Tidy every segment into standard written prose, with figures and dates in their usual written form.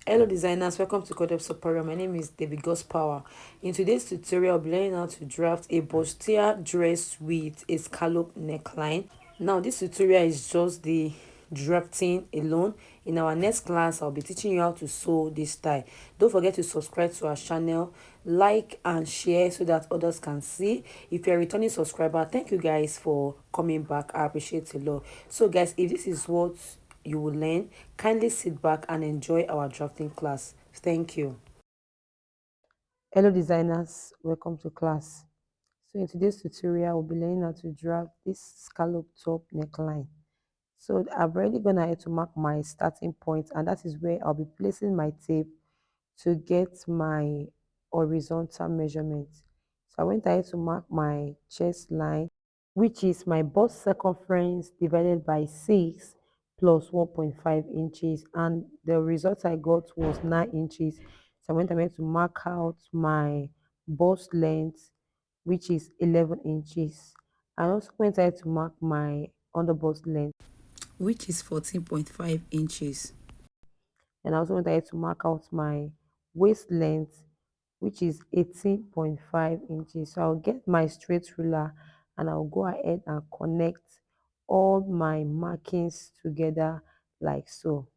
Hello designers, welcome to Code of Superior. My name is David Power. In today's tutorial, I'll be learning how to draft a bustier dress with a scallop neckline. Now this tutorial is just the drafting alone. In our next class, I'll be teaching you how to sew this tie. Don't forget to subscribe to our channel, like and share so that others can see. If you're a returning subscriber, thank you guys for coming back. I appreciate it a lot. So guys, if this is what you will learn, kindly sit back and enjoy our drafting class. Thank you. Hello designers, welcome to class. So in today's tutorial, we'll be learning how to draft this scallop top neckline. So I've already gone ahead to mark my starting point, and that is where I'll be placing my tape to get my horizontal measurement. So I went ahead to mark my chest line, which is my bust circumference divided by 6 plus 1.5 inches, and the result I got was 9 inches. So I went ahead to mark out my bust length, which is 11 inches. I also went ahead to mark my underbust length, which is 14.5 inches. And I also went ahead to mark out my waist length, which is 18.5 inches. So I'll get my straight ruler and I'll go ahead and connect all my markings together like so.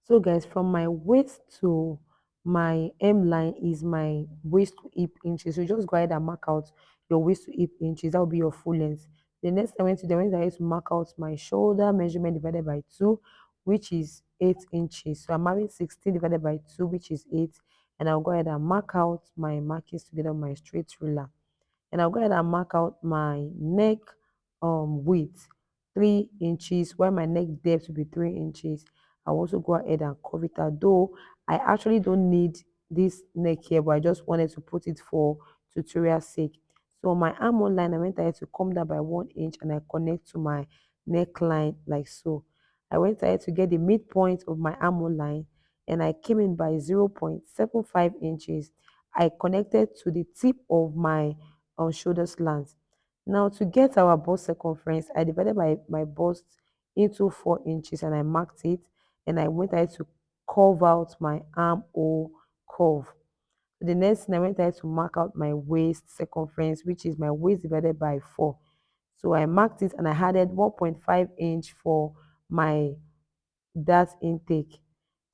So guys, from my waist to my M line is my waist to hip inches. So just go ahead and mark out your waist to hip inches. That will be your full length. The next I went to the went ahead to mark out my shoulder measurement divided by 2, which is 8 inches. So I'm having 16 divided by 2, which is 8. And I'll go ahead and mark out my markings together with my straight ruler. And I'll go ahead and mark out my neck width 3 inches, while my neck depth will be 3 inches. I'll also go ahead and curve it out, though I actually don't need this neck here, but I just wanted to put it for tutorial sake. So my armhole line, I went ahead to come down by 1 inch and I connect to my neckline like so. I went ahead to get the midpoint of my armhole line and I came in by 0.75 inches. I connected to the tip of my shoulder slant. Now to get our bust circumference, I divided my bust into 4 inches and I marked it, and I went ahead to curve out my armhole curve. The next thing I went ahead to mark out my waist circumference, which is my waist divided by 4. So I marked it and I added 1.5 inch for my that intake.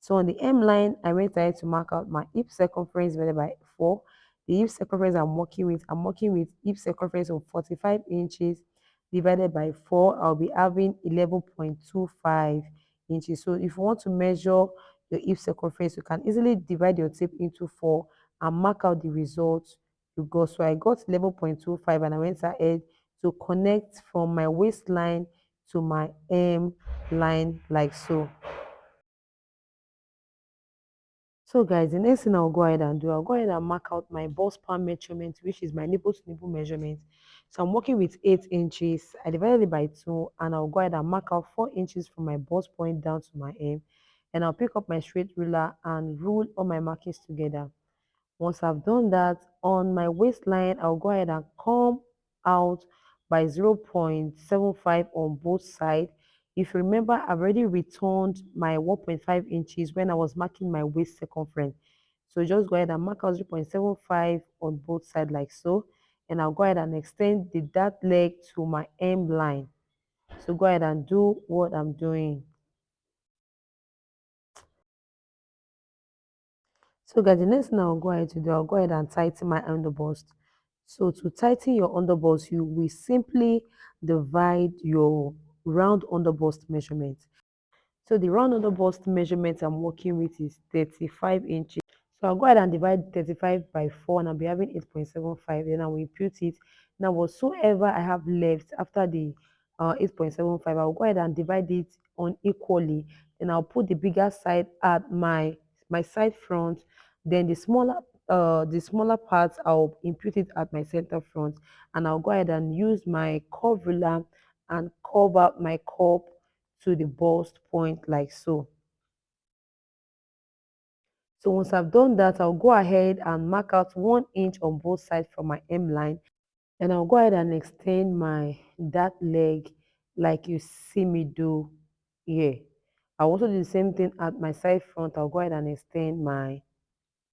So on the M line, I went ahead to mark out my hip circumference divided by 4. The hip circumference I'm working with hip circumference of 45 inches divided by 4. I'll be having 11.25 inches. So if you want to measure your hip circumference, you can easily divide your tape into 4 and mark out the result you got. So I got 11.25 and I went ahead to connect from my waistline to my M line like so. So guys, the next thing I'll go ahead and do, I'll go ahead and mark out my bust pan measurement, which is my nipple to nipple measurement. So I'm working with 8 inches. I divided it by 2 and I'll go ahead and mark out 4 inches from my bust point down to my M. And I'll pick up my straight ruler and rule all my markings together. Once I've done that, on my waistline, I'll go ahead and come out by 0.75 on both sides. If you remember, I've already returned my 1.5 inches when I was marking my waist circumference. So just go ahead and mark out 0.75 on both sides like so. And I'll go ahead and extend the dart leg to my M line. So go ahead and do what I'm doing. So guys, the next thing I'll go ahead to do, I'll go ahead and tighten my underbust. So to tighten your underbust, you will simply divide your round underbust measurement. So the round underbust measurement I'm working with is 35 inches. So I'll go ahead and divide 35 by 4 and I'll be having 8.75. Then I will impute it. Now whatsoever I have left after the 8.75, I'll go ahead and divide it unequally. Then I'll put the bigger side at my side front. Then the smaller parts I'll impute it at my center front. And I'll go ahead and use my curve ruler and curve out my cup to the bust point like so. So once I've done that, I'll go ahead and mark out 1 inch on both sides from my hemline. And I'll go ahead and extend my that leg like you see me do here. I'll also do the same thing at my side front. I'll go ahead and extend my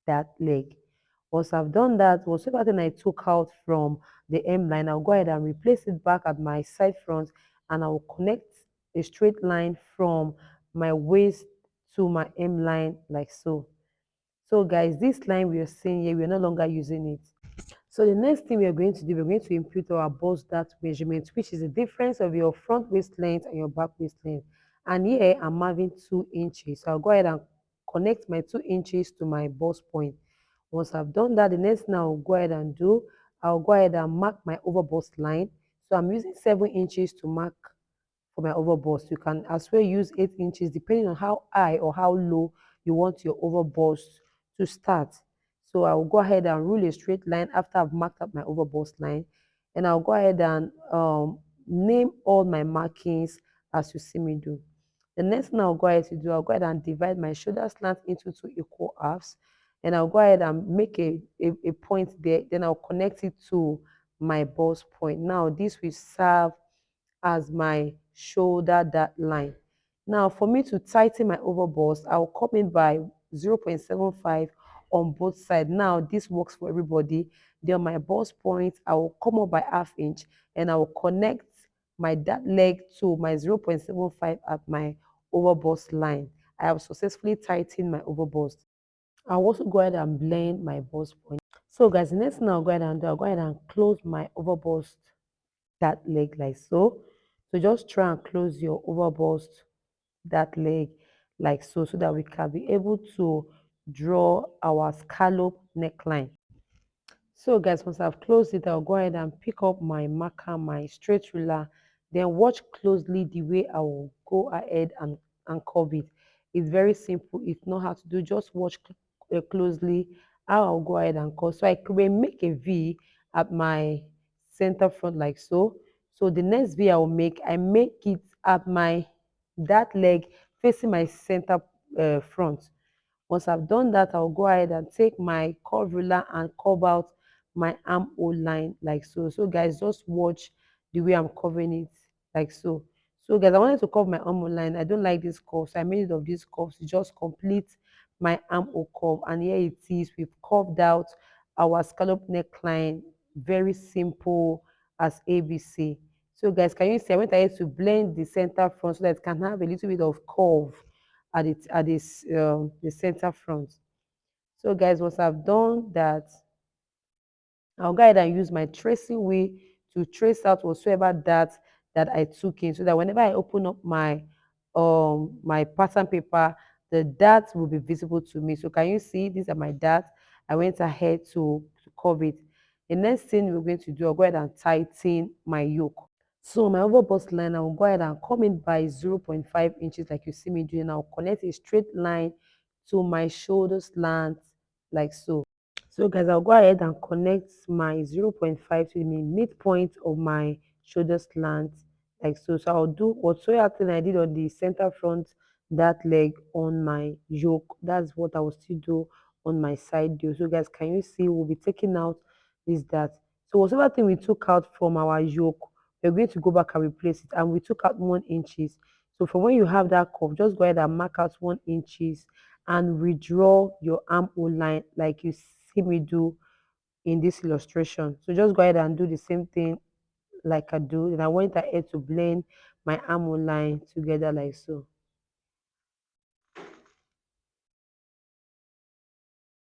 that leg. Once I've done that, whatever thing I took out from the hemline, I'll go ahead and replace it back at my side front, and I'll connect a straight line from my waist to my hemline like so. So guys, this line we are seeing here, we're no longer using it. So the next thing we are going to do, we're going to impute our bust dart measurement, which is the difference of your front waist length and your back waist length. And here I'm having 2 inches. So I'll go ahead and connect my 2 inches to my bust point. Once I've done that, the next thing I'll go ahead and do, I'll go ahead and mark my overbust line. So I'm using 7 inches to mark for my overbust. You can as well use 8 inches depending on how high or how low you want your overbust to start. So I will go ahead and rule a straight line after I've marked up my overbust line. And I'll go ahead and name all my markings as you see me do. The next thing I'll go ahead to do, I'll go ahead and divide my shoulder slant into two equal halves. And I'll go ahead and make a point there. Then I'll connect it to my bust point. Now this will serve as my shoulder that line. Now for me to tighten my overbust, I'll come in by 0.75 on both sides. Now this works for everybody. Then on my bust point, I will come up by half inch and I will connect my that leg to my 0.75 at my overbust line. I have successfully tightened my overbust. I'll also go ahead and blend my bust point. So guys, the next thing I'll go ahead and do, I'll go ahead and close my overbust that leg like so. So just try and close your overbust that leg like so, so that we can be able to draw our scallop neckline. So guys, once I've closed it, I'll go ahead and pick up my marker, my straight ruler, then watch closely the way I will go ahead and curve it. It's very simple. It's not hard to do. Just watch closely how I'll go ahead and curve. So I could make a V at my center front like so. So the next V I will make, I make it at my that leg facing my center front. Once I've done that, I'll go ahead and take my curve ruler and curve out my armhole line like so. So guys, just watch the way I'm covering it like so. So guys, I wanted to curve my armhole line. I don't like this curve, so I made it of this curve to just complete my armhole curve. And here it is. We've curved out our scallop neckline. Very simple as ABC. So guys, can you see? I went ahead to blend the center front so that it can have a little bit of curve at this the center front. So guys, once I've done that, I'll go ahead and use my tracing wheel to trace out whatsoever that I took in, so that whenever I open up my pattern paper, the darts will be visible to me. So can you see these are my darts? I went ahead to cover it. The next thing we're going to do, I'll go ahead and tighten my yoke. So my overbust line, I will go ahead and come in by 0.5 inches like you see me doing. I'll connect a straight line to my shoulder slant like so. So guys, I'll go ahead and connect my 0.5 to the midpoint of my shoulder slant like so. So I'll do whatsoever thing I did on the center front, that leg on my yoke. That's what I will still do on my side deal. So guys, can you see we'll be taking out this that. So whatever thing we took out from our yoke, we're going to go back and replace it. And we took out 1 inches. So from when you have that curve, just go ahead and mark out 1 inches and redraw your armhole line like you see me do in this illustration. So just go ahead and do the same thing like I do. And I went ahead to blend my armhole line together like so.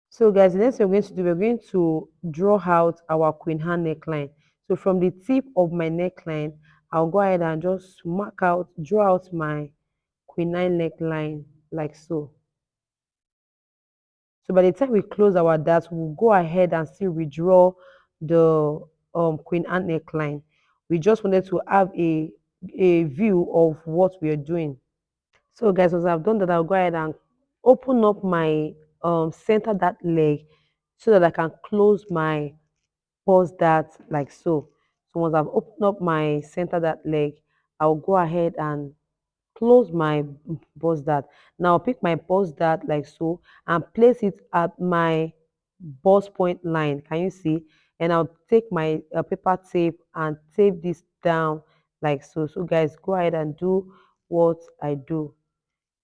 So guys, the next thing we're going to do, we're going to draw out our queen hand neckline. So from the tip of my neckline, I'll go ahead and just draw out my queen hand neckline like so. So by the time we close our darts, we'll go ahead and still redraw the queen ant neckline. We just wanted to have a view of what we are doing. So guys, once I've done that, I'll go ahead and open up my center that leg so that I can close my pause that like so. So once I've opened up my center that leg, I'll go ahead and close my bust dart. Now pick my bust dart like so and place it at my bust point line. Can you see? And I'll take my paper tape and tape this down like so. So guys, go ahead and do what I do.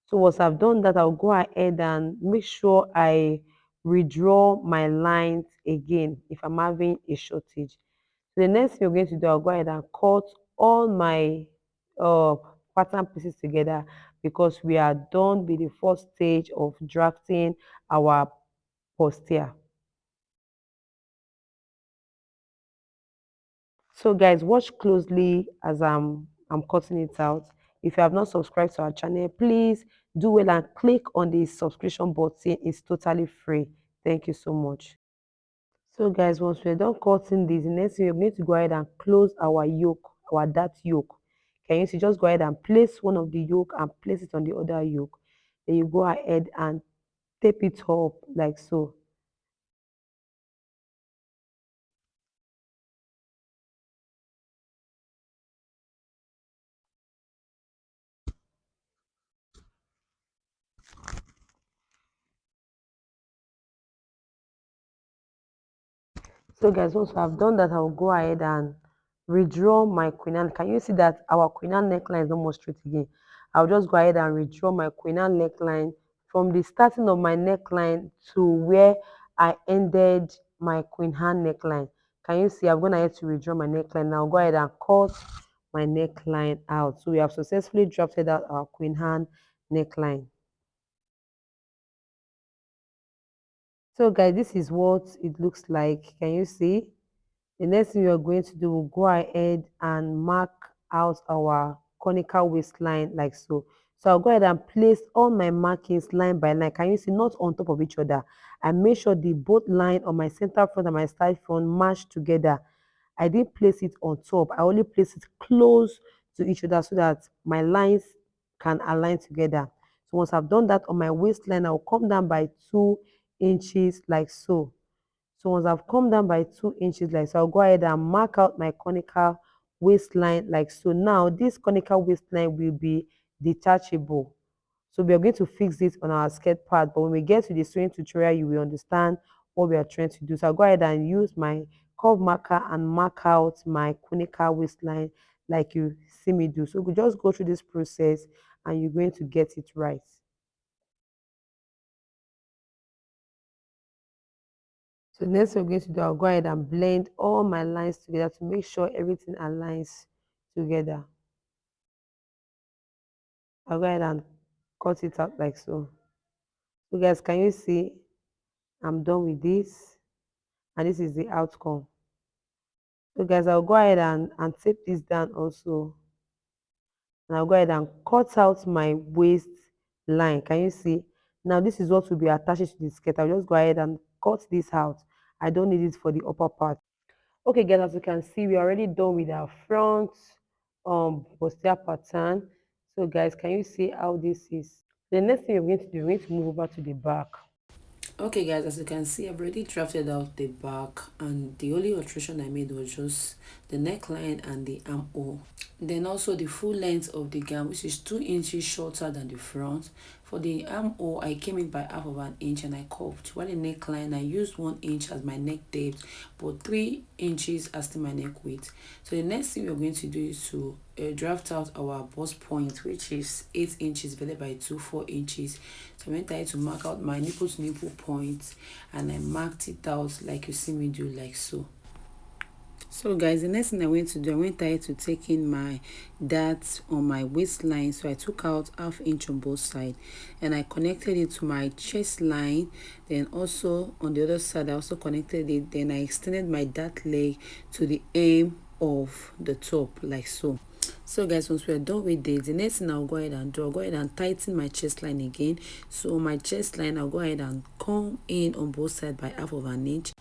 So once I've done that, I'll go ahead and make sure I redraw my lines again if I'm having a shortage. So the next thing we're going to do, I'll go ahead and cut all my uh, pattern pieces together because we are done with the first stage of drafting our bustier. So guys, watch closely as I'm cutting it out. If you have not subscribed to our channel, please do well and click on the subscription button. It's totally free. Thank you so much. So guys, once we're done cutting this, the next thing we're going to go ahead and close our yoke, our dart yoke. Can you see? Just go ahead and place one of the yoke and place it on the other yoke. Then you go ahead and tape it up like so. So guys, once I've done that, I'll go ahead and redraw my queenan. Can you see that our queenan neckline is almost straight again? I'll just go ahead and redraw my queenan neckline from the starting of my neckline to where I ended my queenan neckline. Can you see? I'm going to have to redraw my neckline. Now go ahead and cut my neckline out. So we have successfully drafted out our queenan neckline. So guys, this is what it looks like. Can you see? The next thing we are going to do, we'll go ahead and mark out our conical waistline like so. So I'll go ahead and place all my markings line by line. Can you see? Not on top of each other. I make sure the both line on my center front and my side front match together. I didn't place it on top. I only place it close to each other so that my lines can align together. So once I've done that on my waistline, I'll come down by 2 inches like so. So once I've come down by 2 inches like so, I'll go ahead and mark out my conical waistline like so. Now this conical waistline will be detachable. So we are going to fix it on our skirt part, but when we get to the sewing tutorial, you will understand what we are trying to do. So I'll go ahead and use my curve marker and mark out my conical waistline like you see me do. So we just go through this process and you're going to get it right. So next we're going to do, I'll go ahead and blend all my lines together to make sure everything aligns together. I'll go ahead and cut it out like so. So guys, can you see I'm done with this? And this is the outcome. So guys, I'll go ahead and tape this down also. And I'll go ahead and cut out my waist line. Can you see? Now this is what will be attached to the skirt. I'll just go ahead and cut this out. I don't need it for the upper part. Okay, guys, as you can see, we're already done with our front bustier pattern. So guys, can you see how this is? The next thing we're going to do, we're going to move over to the back. Okay guys, as you can see, I've already drafted out the back, and the only alteration I made was just the neckline and the armhole. Then also the full length of the gown, which is 2 inches shorter than the front. For the armhole, I came in by half of an inch and I curved. While the neckline, I used 1 inch as my neck depth, but 3 inches as to my neck width. So the next thing we're going to do is to draft out our bust point, which is 8 inches divided by 2, 4 inches. So I went ahead to mark out my nipple to nipple point, and I marked it out like you see me do, like so. So guys, the next thing I went to do, I went ahead to take in my dart on my waistline. So I took out ½ inch on both sides and I connected it to my chest line. Then also on the other side, I also connected it. Then I extended my dart leg to the hem of the top, like so. So guys, once we're done with this, the next thing I'll go ahead and do, I'll go ahead and tighten my chest line again. So on my chest line, I'll go ahead and come in on both sides by half of an inch.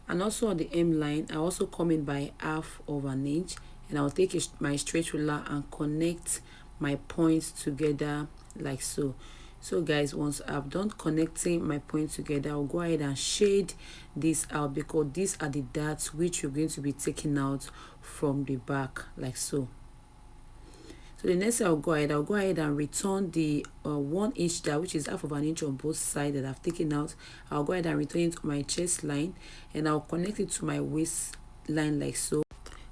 And also on the hem line, I also come in by half of an inch, and I'll take my straight ruler and connect my points together like so. So guys, once I've done connecting my points together, I'll go ahead and shade this out because these are the darts which you're going to be taking out from the back, like so. So the next thing I'll go ahead and return the 1 inch there, which is half of an inch on both sides that I've taken out. I'll go ahead and return it to my chest line, and I'll connect it to my waist line like so.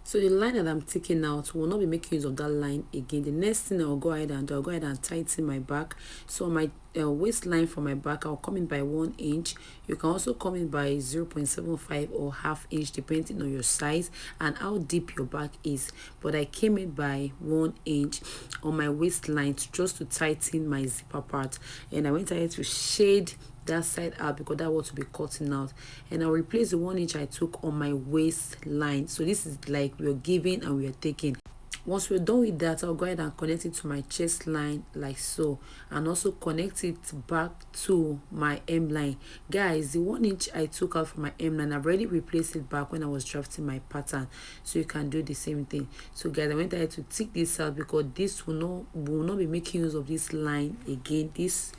So the line that I'm taking out will not be making use of that line again. The next thing I'll go ahead and do, I'll go ahead and tighten my back. So my waistline for my back, I'll come in by 1 inch. You can also come in by 0.75 or half inch depending on your size and how deep your back is. But I came in by 1 inch on my waistline just to tighten my zipper part, and I went ahead to shade that side out because that was to be cutting out, and I'll replace the 1 inch I took on my waistline. So this is like we're giving and we're taking. Once we're done with that, I'll go ahead and connect it to my chest line like so, and also connect it back to my hemline. Guys, the 1 inch I took out from my hemline, I've already replaced it back when I was drafting my pattern, so you can do the same thing. So guys, I went ahead to take this out because this will not be making use of this line again. This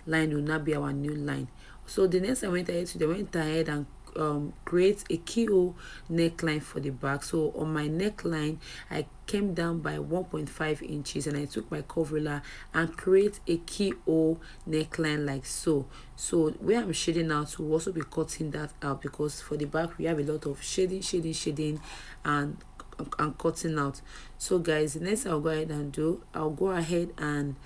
line will not be our new line. So the next I went ahead and create a keyhole neckline for the back. So on my neckline, I came down by 1.5 inches and I took my cover and create a keyhole neckline like so. So where I'm shading out, we'll also be cutting that out because for the back we have a lot of shading and cutting out. So guys, the next I'll go ahead and do, I'll go ahead and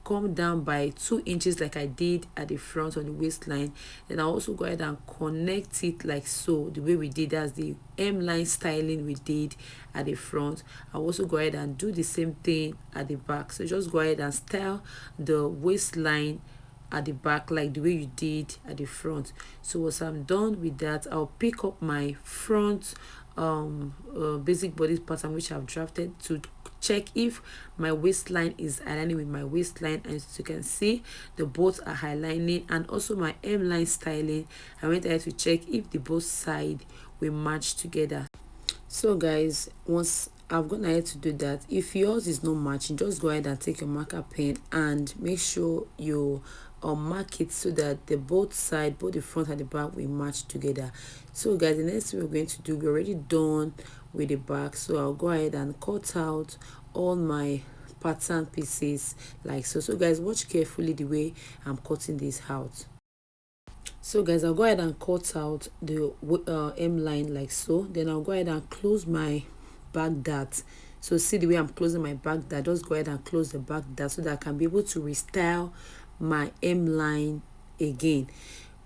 come down by 2 inches like I did at the front on the waistline. Then I'll also go ahead and connect it like so, the way we did. That's the hemline styling we did at the front. I'll also go ahead and do the same thing at the back. So just go ahead and style the waistline at the back like the way you did at the front. So once I'm done with that, I'll pick up my front basic body pattern which I've drafted to check if my waistline is aligning with my waistline, and as you can see the both are aligning, and also my hemline styling, I went ahead to check if the both side will match together. So guys, once I've gone ahead to do that, if yours is not matching, just go ahead and take your marker pen and make sure you mark it so that the both side, both the front and the back, will match together. So guys, the next thing we're going to do, we're already done with the back, so I'll go ahead and cut out all my pattern pieces like so. So guys, watch carefully the way I'm cutting this out. So guys, I'll go ahead and cut out the hem line like so. Then I'll go ahead and close my back dart. So see the way I'm closing my back dart, just go ahead and close the back dart so that I can be able to restyle my hem line again.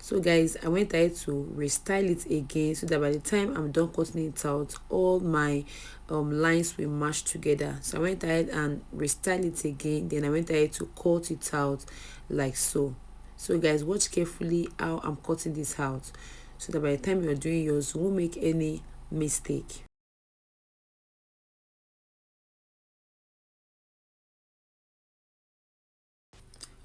So guys, I went ahead to restyle it again so that by the time I'm done cutting it out, all my lines will match together. So I went ahead and restyle it again. Then I went ahead to cut it out like so. So guys, watch carefully how I'm cutting this out so that by the time you're doing yours, you won't make any mistake.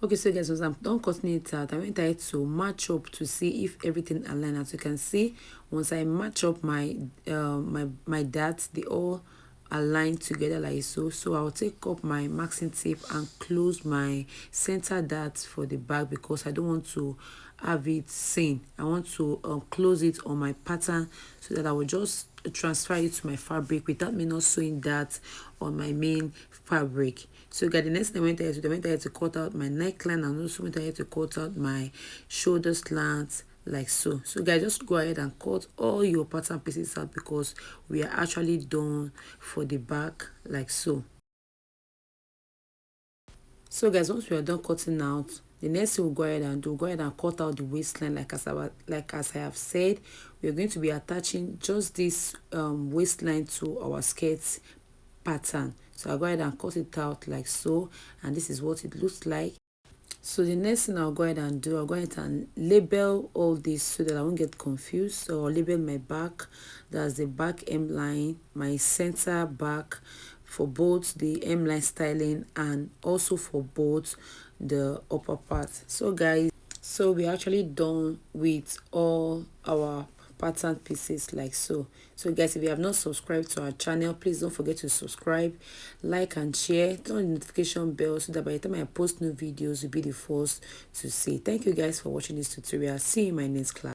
Okay, so guys, once I'm done cutting it out, I went ahead to match up to see if everything aligns. As you can see, once I match up my my darts, they all align together like so. So I'll take up my maxing tape and close my center dart for the back because I don't want to have it seen. I want to close it on my pattern so that I will just transfer it to my fabric without me not sewing that on my main fabric. So guys, the next thing I went ahead to cut out my neckline, and also went ahead to cut out my shoulder slants like so. So guys, just go ahead and cut all your pattern pieces out because we are actually done for the back like so. So guys, once we are done cutting out, the next thing we'll go ahead and do, go ahead and cut out the waistline like as I have said. We're going to be attaching just this waistline to our skirt pattern. So I'll go ahead and cut it out like so, and this is what it looks like. So the next thing I'll go ahead and do, I'll go ahead and label all this so that I won't get confused. So I'll label my back, that's the back hemline, my center back for both the hemline styling and also for both the upper part. So guys, so we're actually done with all our pattern pieces like so. So guys, if you have not subscribed to our channel, please don't forget to subscribe, like and share, turn on the notification bell so that by the time I post new videos, you'll be the first to see. Thank you guys for watching this tutorial. See you in my next class.